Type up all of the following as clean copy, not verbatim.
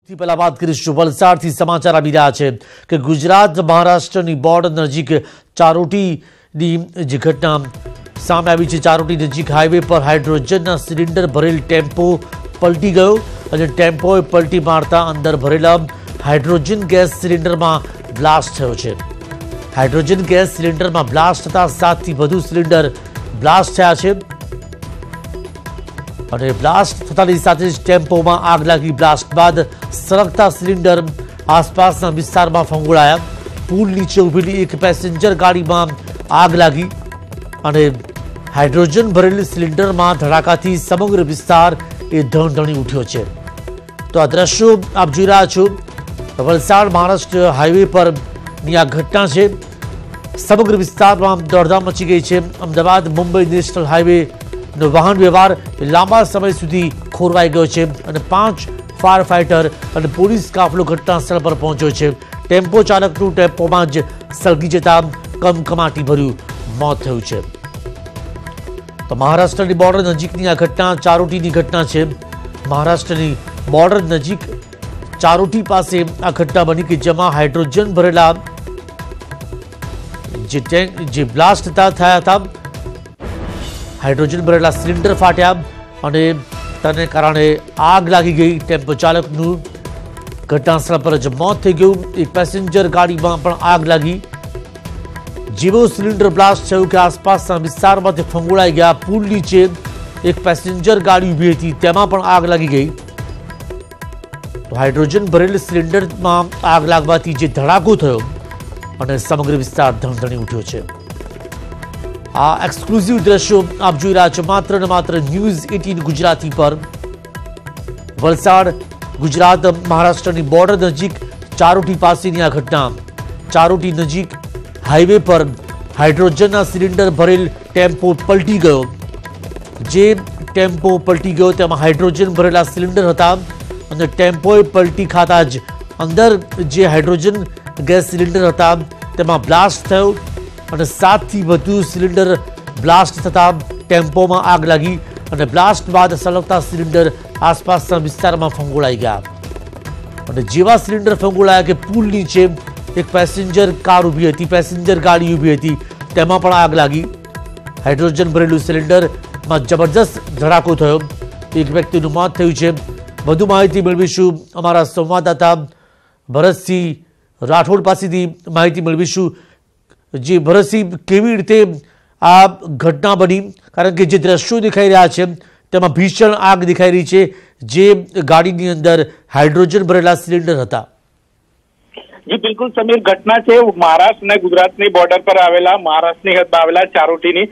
પહેલા વાત કરીશું વલસાડથી સમાચાર આવી રહ્યા છે કે ગુજરાત મહારાષ્ટ્રની બોર્ડર નજીક ચારોટીની જે ઘટના સામે આવી છે। ચારોટી નજીક હાઈવે પર હાઇડ્રોજનના સિલિન્ડર ભરેલ ટેમ્પો પલટી ગયો અને ટેમ્પોએ પલટી મારતા અંદર ભરેલા હાઇડ્રોજન ગેસ સિલિન્ડરમાં બ્લાસ્ટ થયો છે। હાઇડ્રોજન ગેસ સિલિન્ડરમાં બ્લાસ્ટ થતા 7થી વધુ સિલિન્ડર બ્લાસ્ટ થયા છે અને બ્લાસ્ટ થતાની સાથે જ ટેમ્પોમાં આગ લાગી। બ્લાસ્ટ બાદ સળગતા સિલિન્ડર આસપાસના વિસ્તારમાં ફંગોળાયા। પુલ નીચે ઊભેલી એક પેસેન્જર ગાડીમાં આગ લાગી અને હાઇડ્રોજન ભરેલ સિલિન્ડરમાં ધડાકાથી સમગ્ર વિસ્તાર એ ધણધણી ઉઠ્યો છે। તો આ દ્રશ્યો આપ જોઈ રહ્યા છો વલસાડ મહારાષ્ટ્ર હાઈવે પરની આ ઘટના છે। સમગ્ર વિસ્તારમાં દોડધામ મચી ગઈ છે। અમદાવાદ મુંબઈ નેશનલ હાઈવે વાહન વ્યવહાર લાંબા સમય સુધી ખોરવાઈ ગયો છે અને 5 ફાયર ફાઇટર અને પોલીસ કાફલો ઘટના સ્થળ પર પહોંચ્યો છે। ટેમ્પો ચાલકનું ટેમ્પોમાં જ સળગી જતા કમકમાટી ભર્યું મોત થયું છે। તો મહારાષ્ટ્રની બોર્ડર નજીકની આ ઘટના ચારોટીની ઘટના છે। મહારાષ્ટ્રની બોર્ડર નજીક ચારોટી પાસે આ ઘટના બની કે જેમાં હાઇડ્રોજન ભરેલા જે બ્લાસ્ટ થયા હતા હાઇડ્રોજન ભરેલા સિલિન્ડર ફાટ્યા અને તેને કારણે આગ લાગી ગઈ। ટેમ્પો ચાલકનું ઘટનાસ્થળ પર જ મોત થઈ ગયું। એક પેસેન્જર ગાડીમાં પણ આગ લાગી। જેવો સિલિન્ડર બ્લાસ્ટ થયું કે આસપાસના વિસ્તારમાંથી ફંગોળાઈ ગયા। પુલ નીચે એક પેસેન્જર ગાડી ઊભી હતી તેમાં પણ આગ લાગી ગઈ। તો હાઇડ્રોજન ભરેલ સિલિન્ડરમાં આગ લાગવાથી જે ધડાકો થયો અને સમગ્ર વિસ્તાર ધણધણી ઉઠ્યો છે। આ એક્સક્લુઝિવ દ્રશ્યો આપ જોઈ રહ્યા છો માત્ર ને માત્ર ન્યૂઝ 18 ગુજરાતી પર। વલસાડ ગુજરાત મહારાષ્ટ્રની બોર્ડર નજીક ચારોટી પાસેની આ ઘટના। ચારોટી નજીક હાઈવે પર હાઇડ્રોજનના સિલિન્ડર ભરેલ ટેમ્પો પલટી ગયો। જે ટેમ્પો પલટી ગયો તેમાં હાઇડ્રોજન ભરેલા સિલિન્ડર હતા અને ટેમ્પોએ પલટી ખાતા જ અંદર જે હાઇડ્રોજન ગેસ સિલિન્ડર હતા તેમાં બ્લાસ્ટ થયો અને 7થી વધુ સિલિન્ડર બ્લાસ્ટ થતા ટેમ્પોમાં આગ લાગી અને બ્લાસ્ટ બાદ સળગતા સિલિન્ડર આસપાસના વિસ્તારમાં ફંગોળાઈ ગયા અને જેવા સિલિન્ડર ફંગોળાયા કે પુલ નીચે એક પેસેન્જર કાર ઊભી હતી પેસેન્જર ગાડી ઊભી હતી તેમાં પણ આગ લાગી। હાઇડ્રોજન ભરેલું સિલિન્ડરમાં જબરદસ્ત ધડાકો થયો। એક વ્યક્તિનું મોત થયું છે। વધુ માહિતી મેળવીશું અમારા સંવાદદાતા ભરતસિંહ રાઠોડ પાસેથી માહિતી મેળવીશું। જે ભરતસિંહ કેવી રીતે આ ઘટના બની કારણ કે જે દ્રશ્યો દેખાઈ રહ્યા છે તેમાં ભીષણ આગ દેખાઈ રહી છે જે ગાડીની અંદર હાઇડ્રોજન ભરેલા સિલિન્ડર હતા। જી બિલકુલ સમીર, ઘટના છે મહારાષ્ટ્ર અને ગુજરાતની બોર્ડર પર આવેલા મહારાષ્ટ્રની હદમાં આવેલા ચારોટી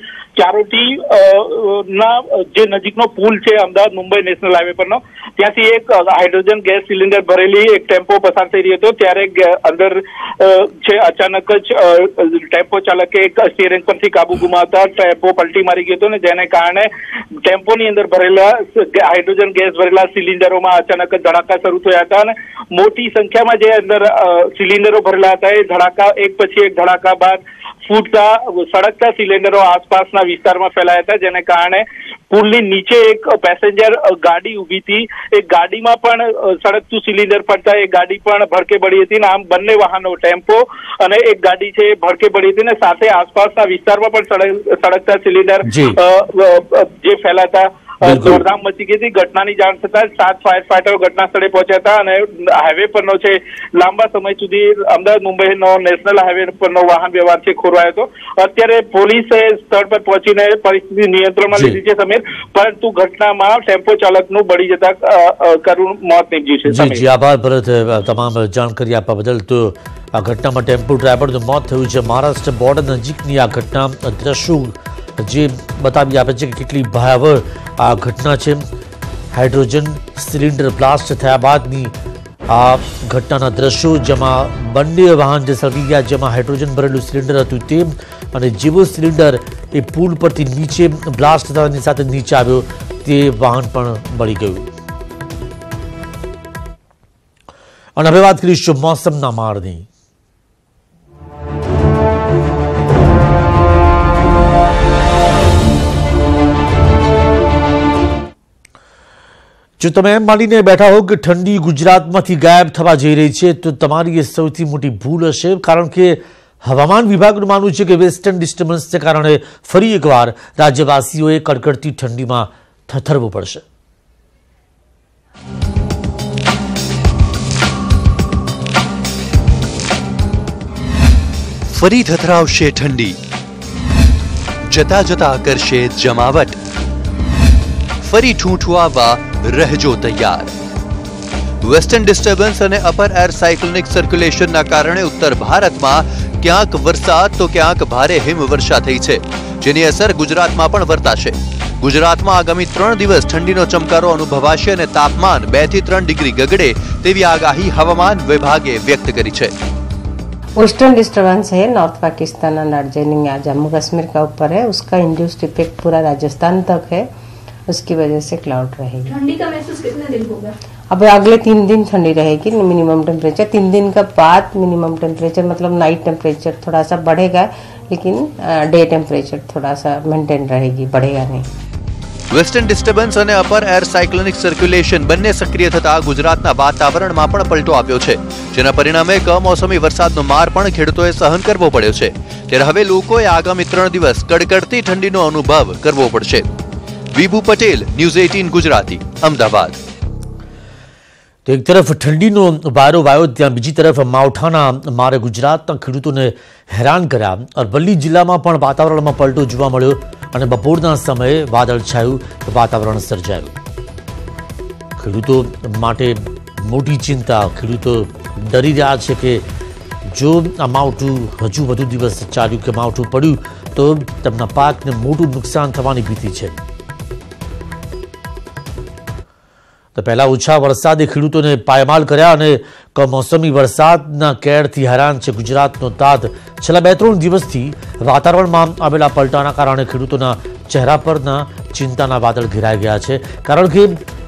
ના જે નજીકનો પુલ છે અમદાવાદ મુંબઈ નેશનલ હાઈવે પરનો ત્યાંથી એક હાઇડ્રોજન ગેસ સિલિન્ડર ભરેલી એક ટેમ્પો પસાર થઈ રહ્યો હતો ત્યારે અંદર છે અચાનક જ ટેમ્પો ચાલકે એક સ્ટીયરિંગ પરથી કાબુ ગુમાવતા ટેમ્પો પલટી મારી ગયો હતો ને જેને કારણે ટેમ્પોની અંદર ભરેલા હાઇડ્રોજન ગેસ ભરેલા સિલિન્ડરોમાં અચાનક જ ધડાકા શરૂ થયા હતા અને મોટી સંખ્યામાં જે અંદર સિલિન્ડરો ભરેલા હતા એ ધડાકા એક પછી એક ધડાકા બાદ ફૂટતા સળગતા સિલિન્ડરો આસપાસના વિસ્તારમાં ફેલાયા હતા જેને કારણે પુલની નીચે એક પેસેન્જર ગાડી ઊભી હતી। એક ગાડીમાં પણ સળગતું સિલિન્ડર પડતા એ ગાડી પણ ભડકે પડી હતી ને આમ બંને વાહનો ટેમ્પો અને એક ગાડી છે એ ભડકે પડી હતી ને સાથે આસપાસના વિસ્તારમાં પણ સળગતા સિલિન્ડર જે ફેલાતા દોડધામ મચી ગઈ હતી। ઘટનાની જાણ થતાં 7 ફાયર ફાઇટરો ઘટના સ્થળે પહોંચ્યા હતા અને હાઈવે પરનો છે લાંબા સમય સુધી અમદાવાદ મુંબઈનો નેશનલ હાઈવે પરનો વાહન વ્યવહાર છે ખોરવાયો હતો। અત્યારે પોલીસે સ્થળ પર પહોંચીને પરિસ્થિતિ નિયંત્રણમાં લીધી છે સમીર, પરંતુ ઘટનામાં ટેમ્પો ચાલકનું બળી જતા કરુણ મોત નીપજ્યું છે। જી આભાર ભરત તમામ જાણકારી આપવા બદલ। તો આ ઘટનામાં ટેમ્પો ડ્રાઈવરનું મોત થયું છે। મહારાષ્ટ્ર બોર્ડર નજીકની આ ઘટના દ્રશ્યો જે બતાવી આપે છે કે કેટલી ભયાવહ આ ઘટના છે। હાઇડ્રોજન સિલિન્ડર બ્લાસ્ટ થયા બાદની આ ઘટનાના દ્રશ્યો જેમાં બંને વાહન જે સળગી ગયા જેમાં હાઇડ્રોજન ભરેલું સિલિન્ડર હતું તે અને જેવો સિલિન્ડર એ પુલ પરથી નીચે બ્લાસ્ટ થતાની સાથે નીચે આવ્યો તે વાહન પણ બળી ગયું। અને હવે વાત કરીશું મોસમના મારની। જો તમે એમ માનીને બેઠા હો કે ઠંડી ગુજરાતમાંથી ગાયબ થવા જઈ રહી છે તો તમારી એ સૌથી મોટી ભૂલ હશે, કારણ કે હવામાન વિભાગનું માનવું છે કે વેસ્ટર્ન ડિસ્ટર્બન્સને કારણે ફરી એકવાર રાજ્યવાસીઓએ કડકડતી ઠંડીમાં થરથરવું પડશે. ફરી થથરાવશે ઠંડી, જતા જતા કરશે જમાવટ. ફરી ઠૂંઠવાવા રહેજો તૈયાર. વેસ્ટર્ન ડિસ્ટર્બન્સ અને અપર એર સાયક્લોનિક સર્ક્યુલેશનના કારણે ઉત્તર ભારતમાં ક્યાંક વરસાદ તો ક્યાંક ભારે હિમવર્ષા થઈ છે, જેની અસર ગુજરાતમાં પણ વર્તાશે. ગુજરાતમાં આગામી 3 દિવસ ઠંડીનો ચમકારો અનુભવાશે અને તાપમાન 2 થી 3 ડિગ્રી ગગડે તેવી આગાહી હવામાન વિભાગે વ્યક્ત કરી છે. वेस्टर्न डिस्टर्बेंस है नॉर्थ पाकिस्तान और दार्जिलिंग या जम्मू कश्मीर का ऊपर है, उसका इंड्यूस्ड इफेक्ट पूरा राजस्थान तक है, उसकी वजह से क्लाउड रहेगी. ठंडी का महसूस कितने दिन होगा? अब अगले 3 दिन ठंडी रहेगी. मिनिमम टेम्परेचर 3 दिन का बाद मिनिमम टेम्परेचर मतलब नाइट टेम्परेचर थोड़ा सा बढ़ेगा, लेकिन डे टेम्परेचर थोड़ा सा मेंटेन रहेगी, बढ़ेगा नहीं. વેસ્ટર્ન ડિસ્ટર્બન્સ અને અપર એર સાયક્લોનિક સર્ક્યુલેશન બંને સક્રિય થતા ગુજરાતના વાતાવરણમાં પણ પલટો આવ્યો છે, જેના પરિણામે કમોસમી વરસાદનો માર પણ ખેડૂતોએ સહન કરવો પડ્યો છે. ત્યારે હવે લોકોએ આગામી 3 દિવસ કડકડતી ઠંડીનો અનુભવ કરવો પડશે. વિભુ પટેલ, ન્યૂઝ 18 ગુજરાતી, અમદાવાદ. તો એક તરફ ઠંડીનો વારો વાયો, ત્યાં બીજી તરફ માવઠાના મારે ગુજરાતના ખેડૂતોને હેરાન કર્યા. અરવલ્લી જિલ્લામાં પણ વાતાવરણમાં પલટો જોવા મળ્યો અને બપોરના સમયે વાદળછાયું વાતાવરણ સર્જાયું. ખેડૂતો માટે મોટી ચિંતા. ખેડૂતો ડરી રહ્યા છે કે જો આ માવઠું હજુ વધુ દિવસ ચાલ્યું કે માવઠું પડ્યું તો તેમના પાકને મોટું નુકસાન થવાની ભીતિ છે. તો પહેલા ઓછા વરસાદે ખેડૂતોને પાયમાલ કર્યા અને કમોસમી વરસાદના કેડથી હેરાન છે ગુજરાતનો તાત. છેલ્લા 2-3 દિવસથી વાતાવરણમાં આવેલા પલટાના કારણે ખેડૂતોના ચહેરા પરના ચિંતાના વાદળ ઘેરાઈ ગયા છે, કારણ કે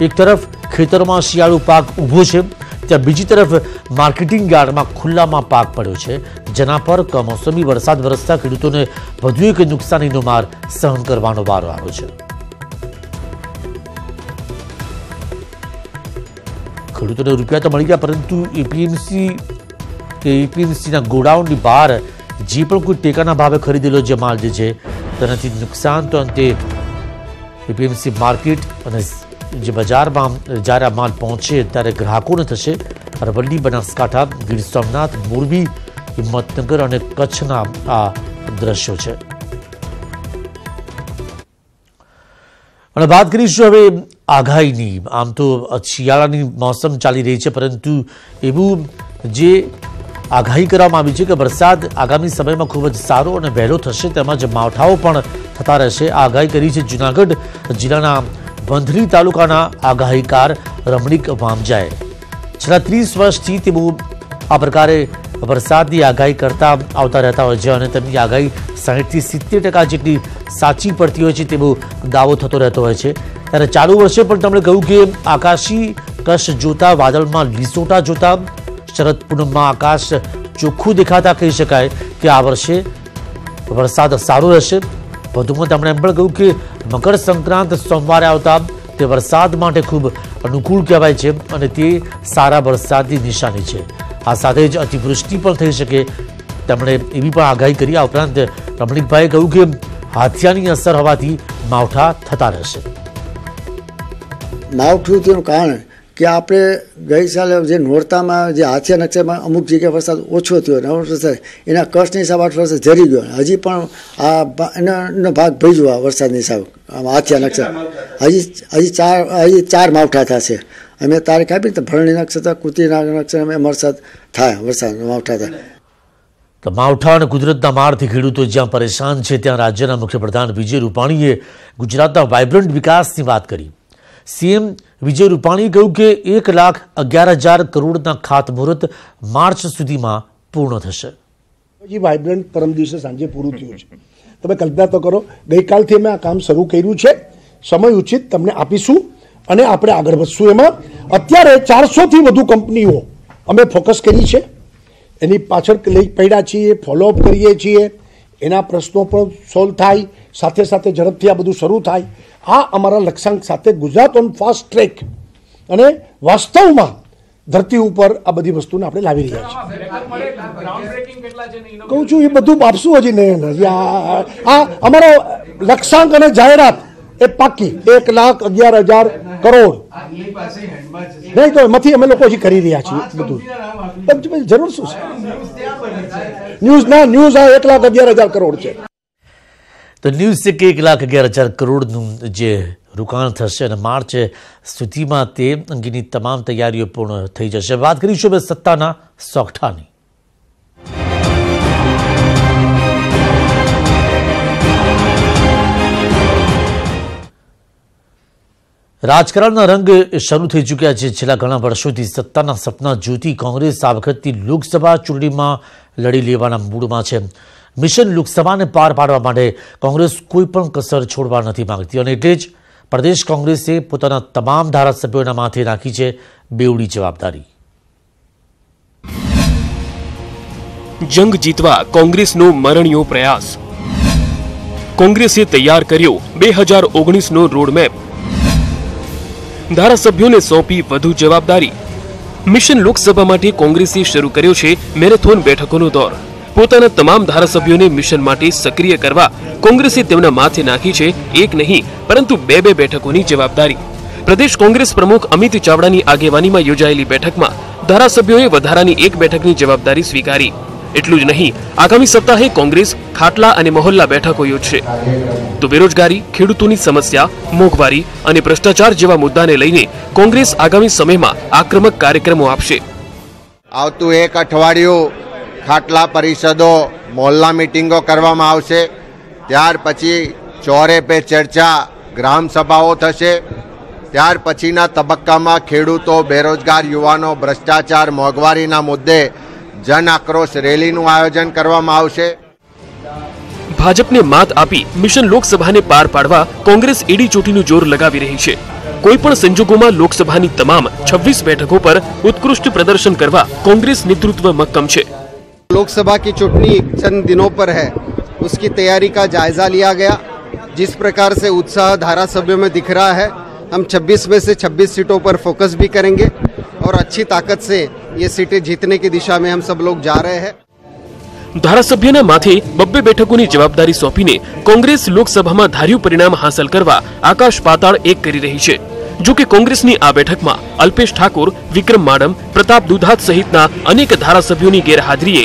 એક તરફ ખેતરમાં શિયાળુ પાક ઊભો છે, ત્યાં બીજી તરફ માર્કેટિંગ યાર્ડમાં ખુલ્લામાં પાક પડ્યો છે, જેના પર કમોસમી વરસાદ વરસતા ખેડૂતોને વધુ એક નુકસાનીનો માર સહન કરવાનો વારો આવ્યો છે. ખેડૂતોને રૂપિયા તો મળી ગયા, પરંતુ એપીએમસીના ગોડાઉનની બહાર જે પણ કોઈ ટેકાના ભાવે ખરીદેલો જે માલ જે છે તેનાથી નુકસાન તો અંતે એપીએમસી માર્કેટ અને જે બજારમાં જ્યારે આ માલ પહોંચે ત્યારે ગ્રાહકોને થશે. અરવલ્લી, બનાસકાંઠા, ગીર સોમનાથ, મોરબી, હિંમતનગર અને કચ્છના આ દ્રશ્યો છે. અને વાત કરીશું હવે આગાહીની. આમ તો શિયાળાની મોસમ ચાલી રહી છે, પરંતુ એવું જે આગાહી કરવામાં આવી છે કે વરસાદ આગામી સમયમાં ખૂબ જ સારો અને વહેલો થશે, તેમજ માવઠાઓ પણ થતા રહેશે. આગાહી કરી છે જૂનાગઢ જિલ્લાના વંથલી તાલુકાના આગાહીકાર રમણીક વામજાએ. છેલ્લા 30 વર્ષથી તેઓ આ પ્રકારે વરસાદની આગાહી કરતા આવતા રહેતા હોય છે અને તેમની આગાહી 60 થી 70% જેટલી સાચી પડતી હોય છે તેવો દાવો થતો રહેતો હોય છે. ત્યારે ચાલુ વર્ષે પણ તેમણે કહ્યું કે આકાશી કશ જોતા, વાદળમાં લીસોટા જોતા, શરદ પૂનમમાં આકાશ ચોખ્ખું દેખાતા કહી શકાય કે આ વર્ષે વરસાદ સારો રહેશે. વધુમાં તેમણે એમ પણ કહ્યું કે મકર સંક્રાંત સોમવારે આવતા તે વરસાદ માટે ખૂબ અનુકૂળ કહેવાય છે અને તે સારા વરસાદની નિશાની છે. આ સાથે જ અતિવૃષ્ટિ પણ થઈ શકે તેમણે એવી પણ આગાહી કરી. આ ઉપરાંત રમણીકભાઈએ કહ્યું કે હાથિયાની અસર હોવાથી માવઠા થતા રહેશે. માવઠું થયું કારણ કે આપણે ગઈ સાલે જે નોરતામાં જે હાથિયા નકશામાં અમુક જગ્યાએ વરસાદ ઓછો થયો, એના કચ્છની હિસાબ 8 વરસાદ ઝરી ગયો. હજી પણ એનો ભાગ ભજવા વરસાદની હિસાબ હાથિયા નકશા હજી ચાર માવઠા થશે. અમે તારીખ આપી તો ભરણી નક્ષત્ર, કુતિના નક્ષત્ર એમ વરસાદ થાય, વરસાદ માવઠા થાય. તો માવઠા અને કુદરતના મારથી ખેડૂતો જ્યાં પરેશાન છે ત્યાં રાજ્યના મુખ્યપ્રધાન વિજય રૂપાણીએ ગુજરાતના વાઇબ્રન્ટ વિકાસની વાત કરી. સીએમ વિજય રૂપાણીએ કહ્યું કે 1,11,000 કરોડના ખાતમુહૂર્ત માર્ચ સુધીમાં પૂર્ણ થશે. વાઇબ્રન્ટ પરમ દિવસે સાંજે પૂરું થયું છે. તમે કલ્પના તો કરો, ગઈકાલથી અમે આ કામ શરૂ કર્યું છે. સમય ઉચિત તમને આપીશું અને આપણે આગળ વધશું. એમાં અત્યારે 400થી વધુ કંપનીઓ અમે ફોકસ કરી છે, એની પાછળ લઈ પડ્યા છીએ, ફોલોઅપ કરીએ છીએ. એના પ્રશ્નો પણ સોલ્વ થાય, સાથે સાથે ઝડપથી આ બધું શરૂ થાય. આ અમારા લક્ષ્યાંક સાથે ગુજરાત ઓન ફાસ્ટ ટ્રેક અને વાસ્તવમાં ધરતી ઉપર આ બધી વસ્તુને આપણે લાવી રહ્યા છીએ. કહું છું એ બધું આપશું હજી નહીં. આ અમારો લક્ષ્યાંક અને જાહેરાત એ પાકી 1,11,000 કરોડ નહીં તો એમાંથી અમે લોકો હજી કરી રહ્યા છીએ બધું. જરૂર શું છે ન્યૂઝ આ 1,11,000 કરોડ છે. તો ન્યૂઝ છે કે 1,11,000 કરોડનું જે રોકાણ થશે અને માર્ચ સુધીમાં તે અંગેની તમામ તૈયારીઓ પૂર્ણ થઈ જશે. વાત કરીશું હવે સત્તાના સોગઠાની. રાજકારણના રંગ શરૂ થઈ ચૂક્યા છે. છેલ્લા ઘણા વર્ષોથી સત્તાના સપના જોતી કોંગ્રેસ આ વખતની લોકસભા ચૂંટણીમાં લડી લેવાના મૂડમાં છે. મિશન લોકસભાને પાર પાડવા માટે કોંગ્રેસ કોઈ પણ કસર છોડવા નથી માંગતી અને એટલે જ પ્રદેશ કોંગ્રેસે પોતાના તમામ ધારાસભ્યોના માથે નાખી છે બેવડી જવાબદારી. જંગ જીતવા કોંગ્રેસનો મરણીયો પ્રયાસ. કોંગ્રેસે તૈયાર કર્યો 2019નો રોડમેપ. ધારાસભ્યોને સોંપી વધુ જવાબદારી. મિશન લોકસભા માટે કોંગ્રેસે શરૂ કર્યો છે મેરેથોન બેઠકોનો દોર. પોતાના તમામ ધારાસભ્યોને મિશન માટે સક્રિય કરવા કોંગ્રેસે તેમના માથે નાખી છે એક નહીં પરંતુ બે બેઠકોની જવાબદારી. પ્રદેશ કોંગ્રેસ પ્રમુખ અમિત ચાવડાની આગેવાનીમાં યોજાયેલી બેઠકમાં ધારાસભ્યોએ વધારાની એક બેઠકની જવાબદારી સ્વીકારી. એટલું જ નહીં, આગામી સપ્તાહે કોંગ્રેસ ખાટલા અને મહોલ્લા બેઠકો યોજશે. તો બેરોજગારી, ખેડૂતોની સમસ્યા, મોંઘવારી અને ભ્રષ્ટાચાર જેવા મુદ્દાને લઈને કોંગ્રેસ આગામી સમયમાં આક્રમક કાર્યક્રમો આપશે. આવતું એક અઠવાડિયું ખાટલા પરિષદો, મોહલ્લા મિટિંગો કરવામાં આવશે. ત્યાર પછી ચોરે પે ચર્ચા, ગ્રામ સભાઓ થશે. ત્યાર પછીના તબક્કામાં ખેડૂતો, બેરોજગાર યુવાનો, ભ્રષ્ટાચાર, મોંઘવારીના મુદ્દે જન આક્રોશ રેલીનું આયોજન કરવામાં આવશે. ભાજપને માત આપી મિશન લોકસભાને પાર પાડવા કોંગ્રેસ એડી ચોટીનું જોર લગાવી રહી છે. કોઈપણ સંજોગોમાં લોકસભાની તમામ 26 બેઠકો પર ઉત્કૃષ્ટ પ્રદર્શન કરવા કોંગ્રેસ નેતૃત્વ મક્કમ છે. लोकसभा की चुनाव चंद दिनों पर है, उसकी तैयारी का जायजा लिया गया. जिस प्रकार से उत्साह धारासभ्यों में दिख रहा है, हम 26 में से 26 सीटों पर फोकस भी करेंगे और अच्छी ताकत से ये सीटें जीतने की दिशा में हम सब लोग जा रहे हैं. ધારાસભ્યના માથે બબ્બે બેઠકોની જવાબદારી સોંપીને કોંગ્રેસ લોકસભામાં ધાર્યું પરિણામ હાંસલ કરવા આકાશ પાતાળ એક કરી રહી છે. જો કે કોંગ્રેસની આ બેઠકમાં અલ્પેશ ઠાકોર, વિક્રમ માડમ, પ્રતાપ દુધાત સહિતના અનેક ધારાસભ્યોની ગેરહાજરીએ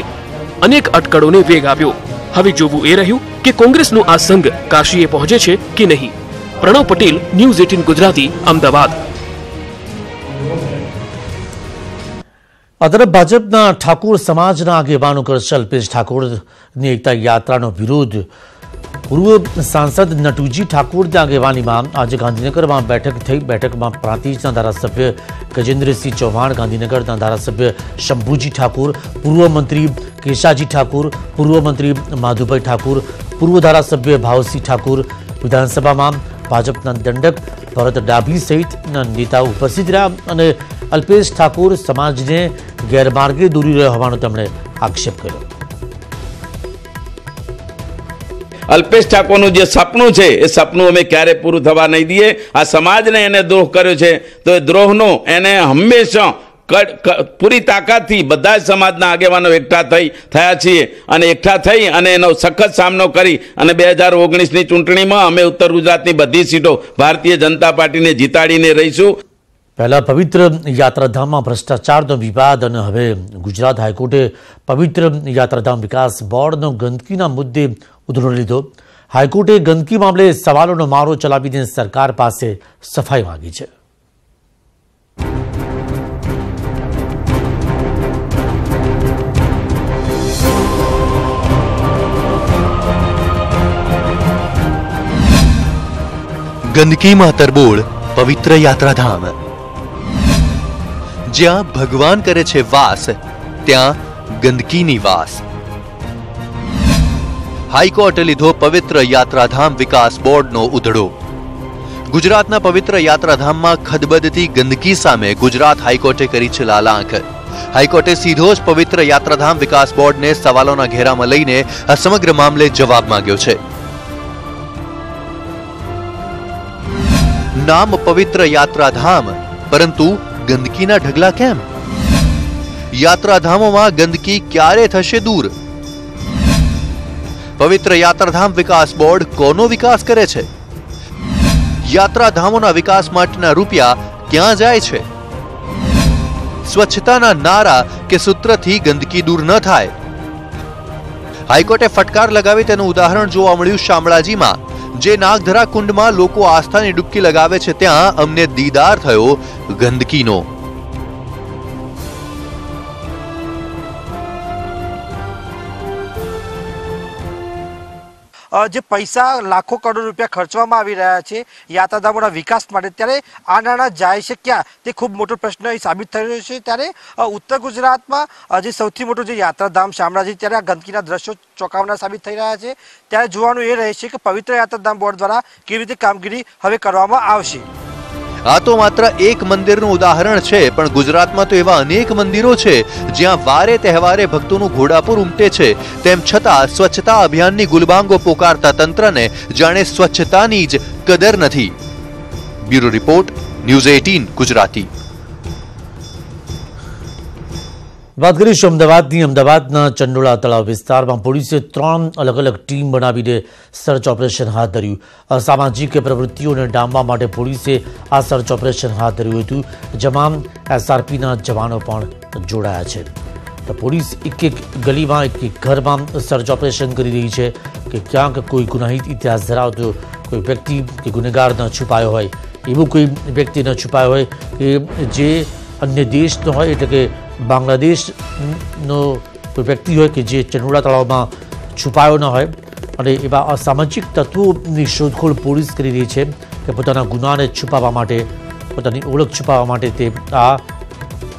અનેક અટકળોને વેગ આપ્યો. હવે જોવું એ રહ્યું કે કોંગ્રેસનો આ સંઘ કાશીએ પહોંચે છે કે નહીં. પ્રણવ પટેલ, ન્યૂઝ 18 ગુજરાતી, અમદાવાદ. આ તરફ ભાજપના ઠાકોર સમાજના આગેવાનો કરશે અલ્પેશ ઠાકોરની એકતા યાત્રાનો વિરોધ. પૂર્વ સાંસદ નટુજી ઠાકોરની આગેવાનીમાં આજે ગાંધીનગરમાં બેઠક થઈ. બેઠકમાં પ્રાંતિજના ધારાસભ્ય ગજેન્દ્રસિંહ ચૌહાણ, ગાંધીનગરના ધારાસભ્ય શંભુજી ઠાકોર, પૂર્વ મંત્રી કેશાજી ઠાકોર, પૂર્વ મંત્રી માધુભાઈ ઠાકોર, પૂર્વ ધારાસભ્ય ભાવસિંહ ઠાકોર, વિધાનસભામાં ભાજપના દંડક ભરત ડાભી સહિતના નેતાઓ ઉપસ્થિત રહ્યા અને અલ્પેશ ઠાકોર સમાજને ગેરમાર્ગે દોરી રહ્યો હોવાનો તેમણે આક્ષેપ કર્યો. અલ્પેશ ઠાકોરનું જે સપનું છે એ સપનું અમે ક્યારે પૂરું થવા નહીં દઈએ. આ સમાજને એને દ્રોહ કર્યો છે તો એ દ્રોહનો એને હંમેશા પૂરી તાકાતથી બધા જ સમાજના આગેવાનો એકઠા થયા છીએ અને એકઠા થઈ અને એનો સખત સામનો કરી અને 2019ની ચૂંટણીમાં અમે ઉત્તર ગુજરાતની બધી સીટો ભારતીય જનતા પાર્ટીને જીતાડીને રહીશું. પહેલા પવિત્ર યાત્રાધામમાં ભ્રષ્ટાચારનો વિવાદ અને હવે ગુજરાત હાઈકોર્ટે પવિત્ર યાત્રાધામ વિકાસ બોર્ડનો ગંદકીના મુદ્દે ઉધડો લીધો. હાઈકોર્ટે ગંદકી મામલે સવાલોનો મારો ચલાવીને સરકાર પાસે સફાઈ માંગી છે. ગંદકીમાં તરબોળ પવિત્ર યાત્રાધામ. જ્યાં ભગવાન કરે છે વાસ, ત્યાં ગંદકીની વાસ. હાઈકોર્ટે લીધો પવિત્ર યાત્રાધામ વિકાસ બોર્ડનો ઉધડો. ગુજરાતના પવિત્ર યાત્રાધામમાં ખદબદતી ગંદકી સામે ગુજરાત હાઈકોર્ટે કરી છે લાલાંક. હાઈકોર્ટે સીધો જ પવિત્ર યાત્રાધામ વિકાસ બોર્ડને સવાલોના ઘેરામાં લઈને આ સમગ્ર મામલે જવાબ માંગ્યો છે. નામ પવિત્ર યાત્રાધામ પરંતુ ગંદકીના ઢગલા કેમ? યાત્રાધામોમાં ગંદકી ક્યારે થશે દૂર? પવિત્ર યાત્રાધામ વિકાસ બોર્ડ કોનો વિકાસ કરે છે? યાત્રાધામોના વિકાસ માટેના રૂપિયા ક્યાં જાય છે? સ્વચ્છતાના નારા કે સૂત્રથી ગંદકી દૂર ન થાય? હાઈકોર્ટે ફટકાર લગાવી તેનું ઉદાહરણ જોવા મળ્યું શામળાજીમાં, જે નાગધરા કુંડમાં લોકો આસ્થાની ડૂબકી લગાવે છે ત્યાં અમને દીદાર થયો ગંદકીનો. જે પૈસા લાખો કરોડ રૂપિયા ખર્ચવામાં આવી રહ્યા છે યાત્રાધામોના વિકાસ માટે, ત્યારે આ નાણાં જાય છે ક્યાં તે ખૂબ મોટો પ્રશ્ન સાબિત થઈ રહ્યો છે. ત્યારે ઉત્તર ગુજરાતમાં જે સૌથી મોટું જે યાત્રાધામ શામળાજી, ત્યારે આ ગંદકીના દ્રશ્યો ચોંકાવનાર સાબિત થઈ રહ્યા છે. ત્યારે જોવાનું એ રહેશે કે પવિત્ર યાત્રાધામ બોર્ડ દ્વારા કેવી રીતે કામગીરી હવે કરવામાં આવશે. આ તો માત્ર એક મંદિરનું ઉદાહરણ છે, પણ ગુજરાતમાં તો એવા અનેક મંદિરો છે જ્યાં વારે તહેવારે ભક્તોનું ઘોડાપુર ઉમટે છે. તેમ છતાં સ્વચ્છતા અભિયાનની ગુલબાંગો પોકારતા તંત્રને જાણે સ્વચ્છતાની જ કદર નથી. Bureau report, news 18 Gujarati. વાત કરીશું અમદાવાદની. અમદાવાદના ચંડોળા તળાવ વિસ્તારમાં પોલીસે 3 અલગ અલગ ટીમ બનાવીને સર્ચ ઓપરેશન હાથ ધર્યું. અસામાજિક પ્રવૃત્તિઓને ડામવા માટે પોલીસે આ સર્ચ ઓપરેશન હાથ ધર્યું હતું, જેમાં એસઆરપીના જવાનો પણ જોડાયા છે. તો પોલીસ એક ગલીમાં એક ઘરમાં સર્ચ ઓપરેશન કરી રહી છે કે ક્યાંક કોઈ ગુનાહિત ઇતિહાસ ધરાવતો કોઈ વ્યક્તિ કે ગુનેગાર ન છુપાયો હોય, એવું કોઈ વ્યક્તિ ન છુપાયો હોય કે જે અન્ય દેશનો હોય, એટલે કે બાંગ્લાદેશનો કોઈ વ્યક્તિ હોય કે જે ચંડોળા તળાવમાં છુપાયો ન હોય. અને એવા અસામાજિક તત્વોની શોધખોળ પોલીસ કરી રહી છે કે પોતાના ગુનાને છુપાવવા માટે, પોતાની ઓળખ છુપાવવા માટે તે આ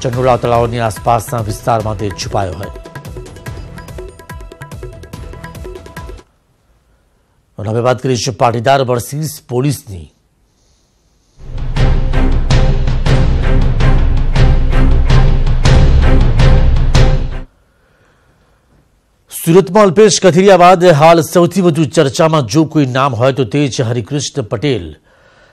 ચંડોળા તળાવની આસપાસના વિસ્તારમાં તે છુપાયો હોય. અને હવે વાત કરીશું પાટીદાર વર્સિસ પોલીસની. સુરતમાં અલ્પેશ કથિરિયા બાદ હાલ સૌથી વધુ ચર્ચામાં જો કોઈ નામ હોય તો તે છે હરિકૃષ્ણ પટેલ.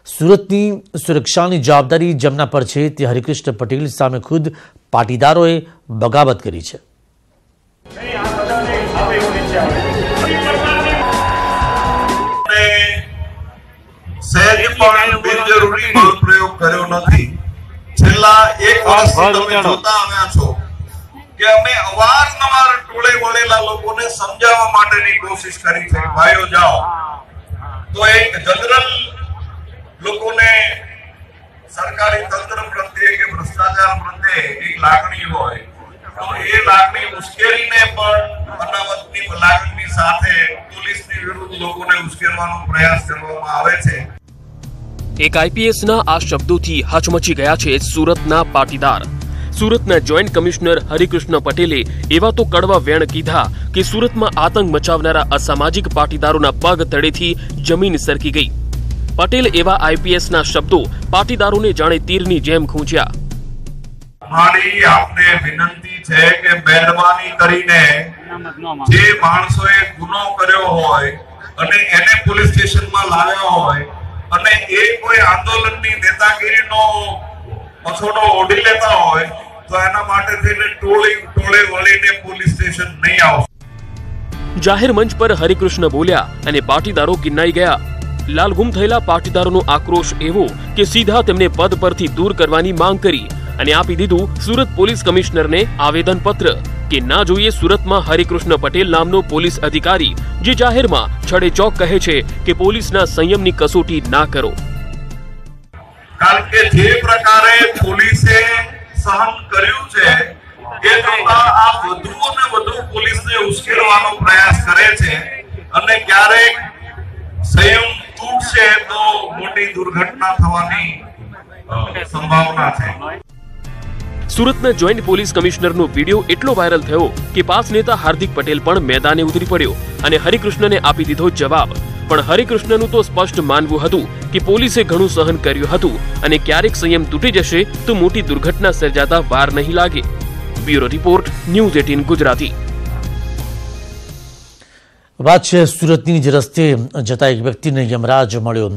સુરતની સુરક્ષાની જવાબદારી જેમના પર છે તે હરિકૃષ્ણ પટેલ સામે ખુદ પાટીદારોએ બગાવત કરી છે. બિનજરૂરી બળપ્રયોગ કર્યો નથી. છેલ્લા 1 વર્ષથી તમે જોતા આવ્યા છો કે અમે અવારનવાર ટોળે વળેલા લોકોને સમજાવવા માટેની કોશિશ કરી છે. ભાઈઓ જાઓ, તો એક જનરલ લોકોને સરકારી તંત્ર પ્રત્યે કે ભ્રષ્ટાચાર પ્રત્યે એક લાગણી હોય, તો એ લાગણી ઉશ્કેરીને પણ અનામતની લાગણીની સાથે પોલીસની વિરુદ્ધ લોકોને ઉશ્કેરવાનો પ્રયાસ કરવામાં આવે છે. એક આઈપીએસના આ શબ્દોથી હચમચી ગયા છે સુરતના પાટીદાર. સુરતના જોઈન્ટ કમિશનર હરિકૃષ્ણ પટેલે એવા તો કડવા વેણ કીધા કે સુરતમાં આતંક મચાવનારા અસામાજિક પાટીદારોના પગ તળેથી જમીન સરકી ગઈ. પટેલ એવા આઈપીએસના શબ્દો પાટીદારોને જાણે તીરની જેમ ખૂંચ્યા. મારી આપને વિનંતી છે કે મહેરબાની કરીને જે માણસોએ ગુનો કર્યો હોય અને એને પોલીસ સ્ટેશનમાં લાવ્યા હોય અને એ કોઈ આંદોલનની નેતાગીરીનો પછોડો ઓઢી લેતા હોય તો એના માટે થઈને ટોળે વળીને પોલીસ સ્ટેશન નહીં આવશે. જાહેર મંચ પર હરિકૃષ્ણ બોલ્યા અને પાટીદારો કિન્નાઈ ગયા. લાલગુમ થયેલા પાટીદારોનો આક્રોશ એવો કે સીધા તેમને પદ પરથી દૂર કરવાની માંગ કરી અને આપી દીધું સુરત પોલીસ કમિશનરને આવેદનપત્ર કે ના જોઈએ સુરતમાં હરિકૃષ્ણ પટેલ નામનો પોલીસ અધિકારી જે જાહેરમાં છડેચોક કહે છે કે પોલીસના સંયમની કસોટી ના કરો. કારણ કે જે પ્રકારે પોલીસે સહન કર્યું છે એ જોતા આ વધુ અને વધુ પોલીસને ઉશ્કેરવાનો પ્રયાસ કરે છે અને ક્યારેક સંયમ તૂટશે તો મોટી દુર્ઘટના થવાની સંભાવના છે. સુરતના જોઈન્ટ પોલીસ કમિશનરનો વિડીયો એટલો વાયરલ થયો કે પાસ નેતા હાર્દિક પટેલ પણ મેદાને ઉતરી પડ્યો અને હરિકૃષ્ણને આપી દીધો જવાબ. પણ હરિકૃષ્ણનું તો સ્પષ્ટ માનવું હતું કે પોલીસે ઘણું સહન કર્યું હતું અને ક્યારેક સંયમ તૂટી જશે તો મોટી દુર્ઘટના સર્જાતા વાર નહીં લાગે. Bureau report, news 18 Gujarati. વાત છે સુરતની જ રસ્તે જતા એક વ્યક્તિને યમરાજ મળ્યો.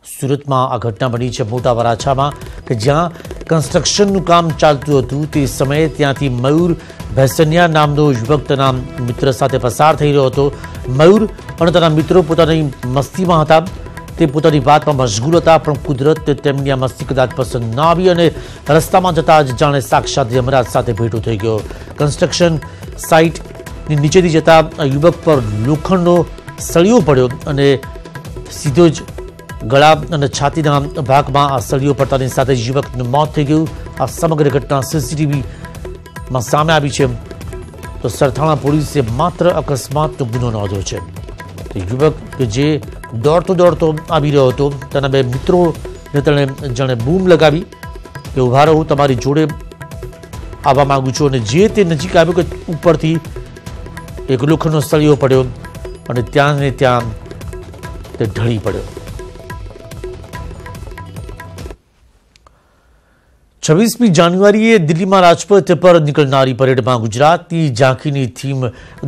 સુરતમાં આ ઘટના બની છે મોટા વરાછામાં કે જ્યાં કન્સ્ટ્રક્શનનું કામ ચાલતું હતું તે સમયે ત્યાંથી મયુર ભેસનિયા નામનો યુવક તેના મિત્ર સાથે પસાર થઈ રહ્યો હતો। મયુર અને તેના મિત્રો પોતાની મસ્તીમાં હતા, તે પોતાની વાતમાં મશગુલ હતા, પણ કુદરતને તેમની આ મસ્તી કદાચ પસંદ ન આવી અને રસ્તામાં જતા જ જાણે સાક્ષાત યમરાજ સાથે ભેટો થઈ ગયો। કન્સ્ટ્રક્શન સાઇટની નીચેથી જતા યુવક પર લોખંડનો સળિયો પડ્યો અને સીધો જ ગળા અને છાતીના ભાગમાં આ સળિયો પડતાની સાથે જ યુવકનું મોત થઈ ગયું। આ સમગ્ર ઘટના સીસીટીવીમાં સામે આવી છે। તો સરથાણા પોલીસે માત્ર અકસ્માતનો ગુનો નોંધ્યો છે। તો યુવક કે જે દોડતો આવી રહ્યો હતો તેના બે મિત્રોને તેણે જાણે બૂમ લગાવી કે ઊભા રહો, તમારી જોડે આવવા માંગુ છું, અને જે તે નજીક આવ્યો કે ઉપરથી એક લોખંડનો સળિયો પડ્યો અને ત્યાં ને ત્યાં તે ઢળી પડ્યો। 26મી જાન્યુઆરીએ દિલ્હીમાં રાજપથ પર નીકળનારી પરેડમાં ગુજરાતની ઝાંખીની થીમ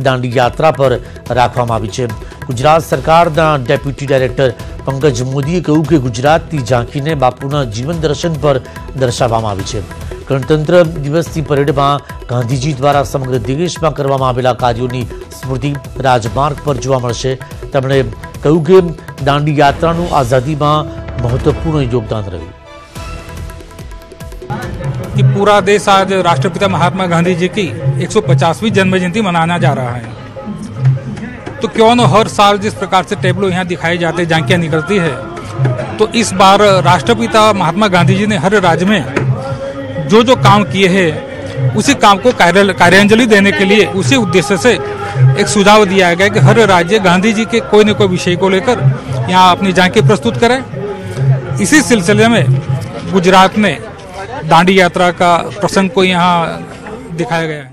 દાંડી યાત્રા પર રાખવામાં આવી છે। ગુજરાત સરકારના ડેપ્યુટી ડાયરેક્ટર પંકજ મોદીએ કહ્યું કે ગુજરાતની ઝાંખીને બાપુના જીવન દર્શન પર દર્શાવવામાં આવી છે। ગણતંત્ર દિવસની પરેડમાં ગાંધીજી દ્વારા સમગ્ર દેશમાં કરવામાં આવેલા કાર્યોની સ્મૃતિ રાજમાર્ગ પર જોવા મળશે। તેમણે કહ્યું કે દાંડી યાત્રાનું આઝાદીમાં મહત્વપૂર્ણ યોગદાન રહ્યું। कि पूरा देश आज राष्ट्रपिता महात्मा गांधी जी की 150वीं जन्म जयंती मनाना जा रहा है, तो क्यों न हर साल जिस प्रकार से टेबलो यहाँ दिखाए जाते, झांकियाँ निकलती है, तो इस बार राष्ट्रपिता महात्मा गांधी जी ने हर राज्य में जो जो काम किए हैं उसी काम को कार्यांजलि देने के लिए उसी उद्देश्य से एक सुझाव दिया गया कि हर राज्य गांधी जी के कोई न कोई विषय को लेकर यहाँ अपनी झांकी प्रस्तुत करे। इसी सिलसिले में गुजरात ने दांडी यात्रा का प्रसंग को यहाँ दिखाया गया है।